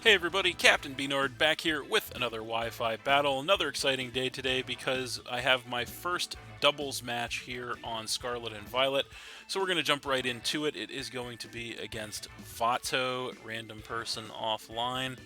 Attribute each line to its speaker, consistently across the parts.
Speaker 1: Hey everybody, Captain B-Nard back here with another Wi-Fi battle. Another exciting day today because I have my first doubles match here on Scarlet and Violet. So we're going to jump right into it. It is going to be against Vato, random person offline.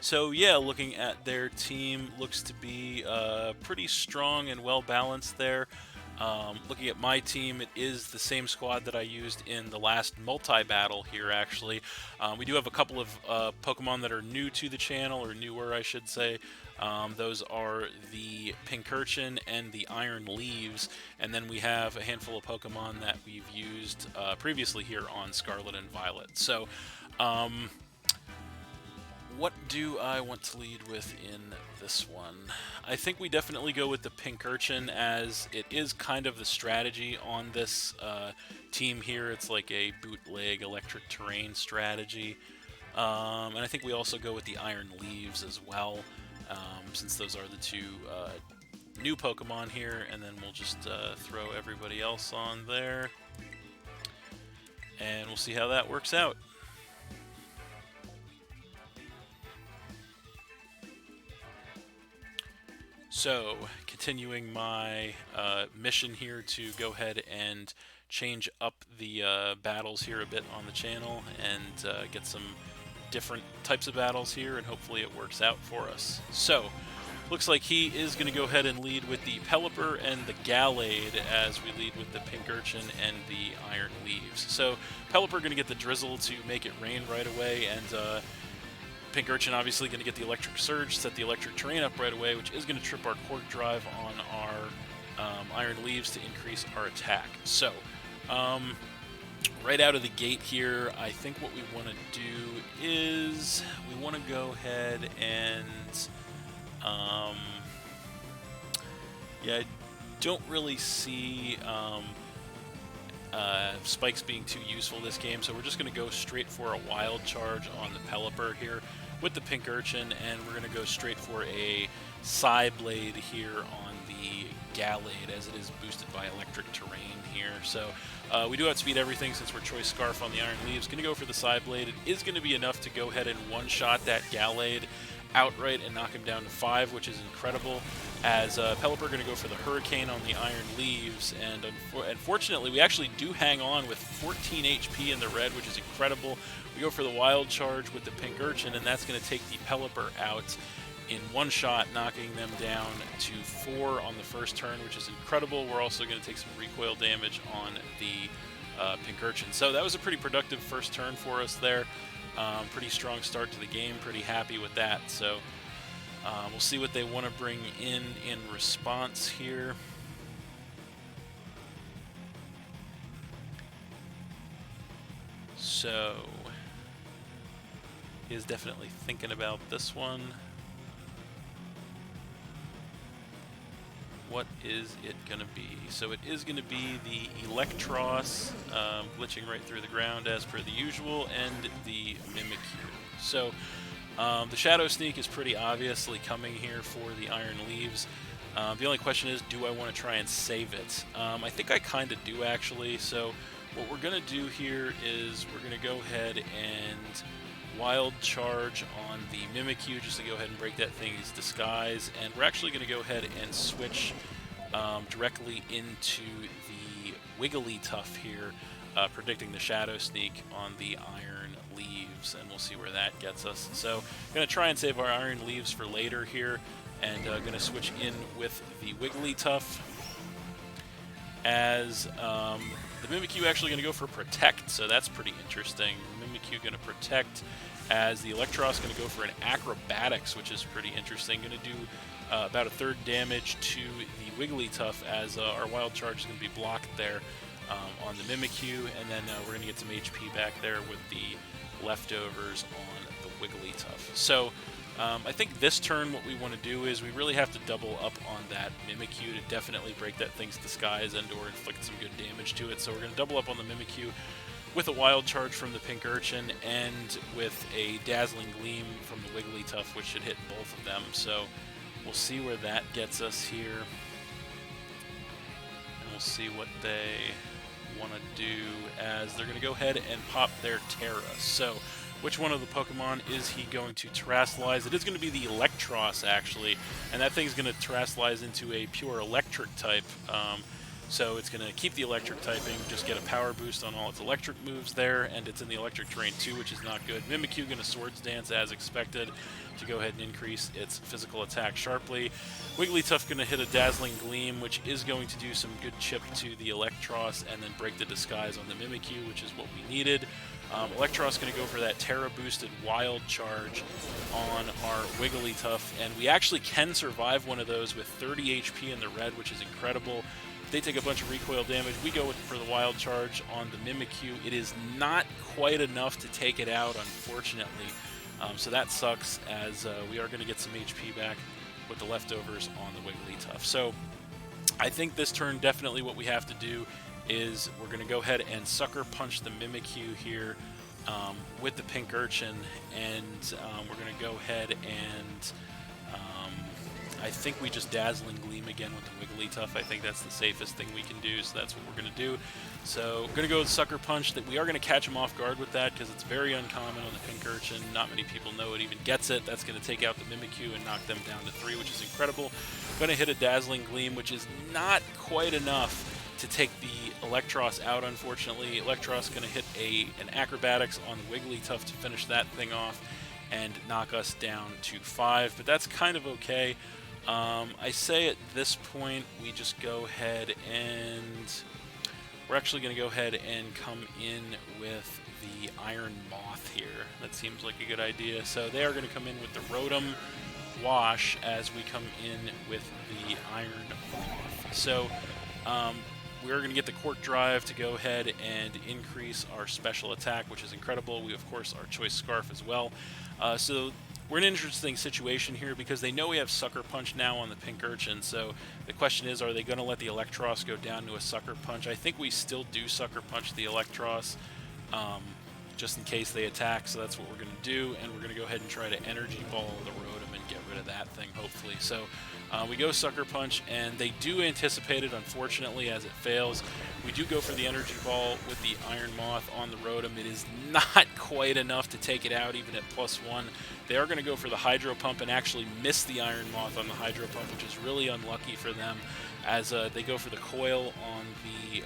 Speaker 1: So yeah, looking at their team, looks to be pretty strong and well balanced there. Looking at my team, it is the same squad that I used in the last multi-battle here, actually. We do have a couple of Pokemon that are new to the channel, or newer, I should say. Those are the Pincurchin and the Iron Leaves, and then we have a handful of Pokemon that we've used previously here on Scarlet and Violet. So, what do I want to lead with in this one? I think we definitely go with the Pincurchin, as it is kind of the strategy on this team here. It's like a bootleg electric terrain strategy. And I think we also go with the Iron Leaves as well, since those are the two new Pokemon here. And then we'll just throw everybody else on there. And we'll see how that works out. So, continuing my mission here to go ahead and change up the battles here a bit on the channel and get some different types of battles here, and hopefully it works out for us. So, looks like he is going to go ahead and lead with the Pelipper and the Gallade, as we lead with the Pincurchin and the Iron Leaves. So, Pelipper going to get the Drizzle to make it rain right away, and Pincurchin obviously going to get the Electric Surge, set the electric terrain up right away, which is going to trip our Quark Drive on our Iron Leaves to increase our attack. So, right out of the gate here, I think what we want to do is we want to go ahead and, yeah, I don't really see spikes being too useful this game, so we're just going to go straight for a Wild Charge on the Pelipper here with the Pincurchin, and we're going to go straight for a Psyblade here on the Gallade, as it is boosted by electric terrain here. So we do outspeed everything since we're Choice Scarf on the Iron Leaves. Going to go for the Psyblade. It is going to be enough to go ahead and one-shot that Gallade outright and knock him down to 5, which is incredible, as Pelipper going to go for the Hurricane on the Iron Leaves, and unfortunately we actually do hang on with 14 HP in the red, which is incredible. We go for the Wild Charge with the Pincurchin, and that's going to take the Pelipper out in one shot, knocking them down to 4 on the first turn, which is incredible. We're also going to take some recoil damage on the Pincurchin. So that was a pretty productive first turn for us there. Pretty strong start to the game, pretty happy with that. So we'll see what they want to bring in response here. So he is definitely thinking about this one. What is it going to be? So it is going to be the Electros, glitching right through the ground as per the usual, and the Mimikyu. So the Shadow Sneak is pretty obviously coming here for the Iron Leaves. The only question is, do I want to try and save it? I think I kind of do, actually. So what we're going to do here is we're going to go ahead and Wild Charge on the Mimikyu just to go ahead and break that thing's disguise, and we're actually going to go ahead and switch directly into the Wigglytuff here, predicting the Shadow Sneak on the Iron Leaves, and we'll see where that gets us. So going to try and save our Iron Leaves for later here, and going to switch in with the Wigglytuff, as the Mimikyu actually going to go for Protect, so that's pretty interesting. The Mimikyu going to Protect, as the Electros going to go for an Acrobatics, which is pretty interesting. Going to do about a third damage to the Wigglytuff, as our Wild Charge is going to be blocked there on the Mimikyu, and then we're going to get some HP back there with the leftovers on the Wigglytuff. So I think this turn what we want to do is we really have to double up on that Mimikyu to definitely break that thing's disguise and or inflict some good damage to it. So we're going to double up on the Mimikyu with a Wild Charge from the Pincurchin and with a Dazzling Gleam from the Wigglytuff, which should hit both of them. So we'll see where that gets us here, and we'll see what they want to do, as they're going to go ahead and pop their Terra. So which one of the Pokemon is he going to Terrasilize. It is going to be the Electros, actually, and that thing's going to Terrasilize into a pure electric type. So it's going to keep the electric typing, just get a power boost on all its electric moves there, and it's in the electric terrain too, which is not good. Mimikyu going to Swords Dance as expected to go ahead and increase its physical attack sharply. Wigglytuff going to hit a Dazzling Gleam, which is going to do some good chip to the Electros, and then break the disguise on the Mimikyu, which is what we needed. Electros going to go for that Terra boosted Wild Charge on our Wigglytuff, and we actually can survive one of those with 30 HP in the red, which is incredible. They take a bunch of recoil damage. We go for the Wild Charge on the Mimikyu. It is not quite enough to take it out, unfortunately. So that sucks, as we are going to get some HP back with the leftovers on the Wigglytuff. So I think this turn, definitely what we have to do is we're going to go ahead and Sucker Punch the Mimikyu here with the Pink Urchin, and we're going to go ahead and I think we just Dazzling Gleam again with the Wigglytuff. I think that's the safest thing we can do, so that's what we're going to do. So we're going to go with Sucker Punch. That we are going to catch him off guard with that, because it's very uncommon on the Pink Urchin. Not many people know it even gets it. That's going to take out the Mimikyu and knock them down to 3, which is incredible. Going to hit a Dazzling Gleam, which is not quite enough to take the Electros out, unfortunately. Electros going to hit an Acrobatics on the Wigglytuff to finish that thing off and knock us down to 5, but that's kind of okay. I say at this point we just go ahead and we're actually going to go ahead and come in with the Iron Moth here. That seems like a good idea. So they are going to come in with the Rotom Wash as we come in with the Iron Moth. So we're going to get the Cork Drive to go ahead and increase our special attack, which is incredible. We, of course, our Choice Scarf as well. So we're in an interesting situation here because they know we have Sucker Punch now on the Pink Urchin, so the question is, are they going to let the Electros go down to a Sucker Punch? I think we still do Sucker Punch the Electros, just in case they attack, so that's what we're going to do, and we're going to go ahead and try to Energy Ball the Rotom and get rid of that thing, hopefully. So we go Sucker Punch, and they do anticipate it, unfortunately, as it fails. We do go for the Energy Ball with the Iron Moth on the Rotom. It is not quite enough to take it out, even at +1. They are going to go for the Hydro Pump and actually miss the Iron Moth on the Hydro Pump, which is really unlucky for them, as they go for the Coil on the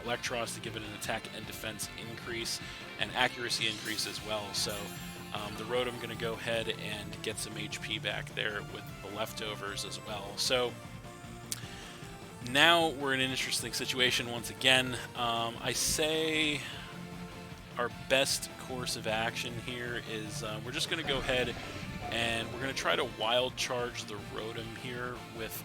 Speaker 1: Electros to give it an attack and defense increase and accuracy increase as well. So the Rotom going to go ahead and get some HP back there with the leftovers as well. So now we're in an interesting situation once again. I say our best course of action here is we're just going to go ahead and we're going to try to Wild Charge the Rotom here with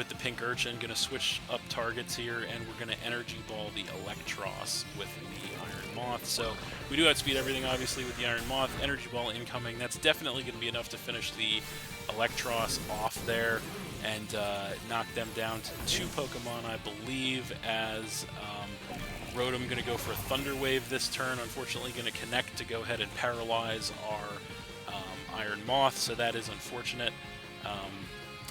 Speaker 1: the Pink Urchin. Going to switch up targets here, and we're going to Energy Ball the Electros with the Iron Moth. So we do outspeed everything, obviously, with the Iron Moth. Energy Ball incoming. That's definitely going to be enough to finish the Electros off there and knock them down to 2 Pokemon, I believe, as Rotom going to go for a Thunder Wave this turn. Unfortunately, going to connect to go ahead and paralyze our Iron Moth, so that is unfortunate.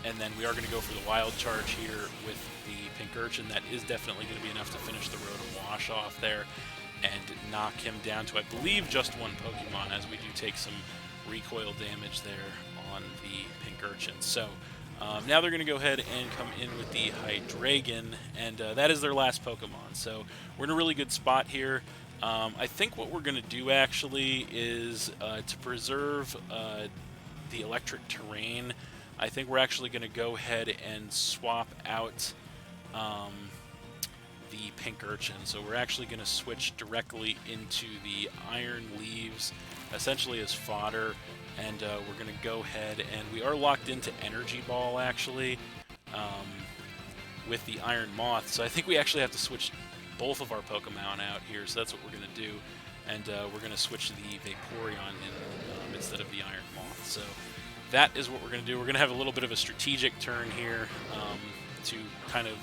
Speaker 1: And then we are going to go for the Wild Charge here with the Pink Urchin. That is definitely going to be enough to finish the Rotom Wash off there and knock him down to, I believe, just 1 Pokemon, as we do take some recoil damage there on the Pink Urchin. So now they're going to go ahead and come in with the Hydreigon, and that is their last Pokemon. So we're in a really good spot here. I think what we're going to do actually is to preserve the electric terrain, I think we're actually going to go ahead and swap out the Pink Urchin. So we're actually going to switch directly into the Iron Leaves, essentially as fodder, and we're going to go ahead and we are locked into Energy Ball, actually, with the Iron Moth. So I think we actually have to switch both of our Pokemon out here, so that's what we're going to do. And we're going to switch the Vaporeon in instead of the Iron Moth. So that is what we're going to do. We're going to have a little bit of a strategic turn here to kind of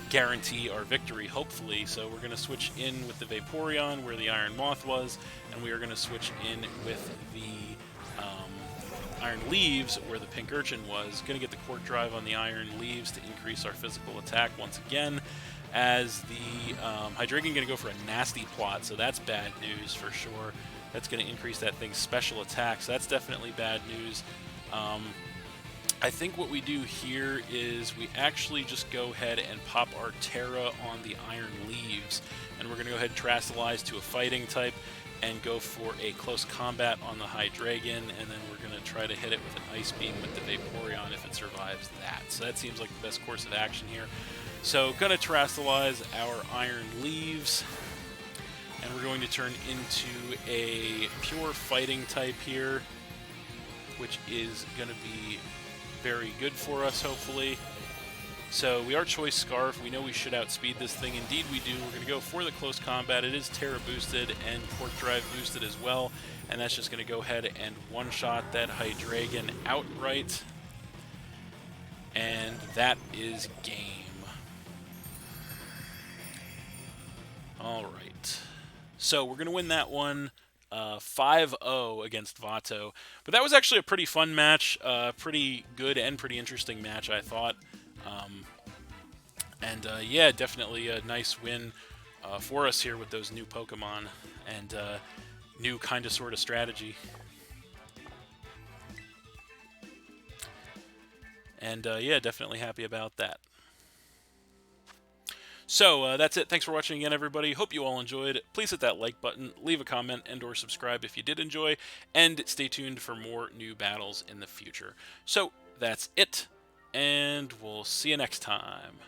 Speaker 1: guarantee our victory, hopefully. So we're going to switch in with the Vaporeon where the Iron Moth was, and we are going to switch in with the Iron Leaves where the Pink Urchin was. Going to get the Cork Drive on the Iron Leaves to increase our physical attack once again. as the Hydreigon going to go for a nasty plot, so that's bad news for sure. That's going to increase that thing's special attack, so that's definitely bad news. I think what we do here is we actually just go ahead and pop our Terra on the Iron Leaves, and we're going to go ahead and Terastallize to a fighting type and go for a close combat on the Hydreigon, and then we're going to try to hit it with an Ice Beam with the Vaporeon if it survives that. So that seems like the best course of action here. So going to Terastallize our Iron Leaves, and we're going to turn into a pure fighting type here, which is going to be very good for us, hopefully. So we are Choice Scarf. We know we should outspeed this thing. Indeed we do. We're going to go for the close combat. It is Terra boosted and Quark Drive boosted as well. And that's just going to go ahead and one-shot that Hydreigon outright. And that is game. Alright. So we're going to win that one 5-0 against Vato. But that was actually a pretty fun match. Pretty good and pretty interesting match, I thought. Yeah, definitely a nice win for us here with those new Pokemon and new kind of sort of strategy. And yeah, definitely happy about that. So that's it. Thanks for watching again, everybody. Hope you all enjoyed. Please hit that like button, leave a comment, and or subscribe if you did enjoy, and stay tuned for more new battles in the future. So that's it, and we'll see you next time.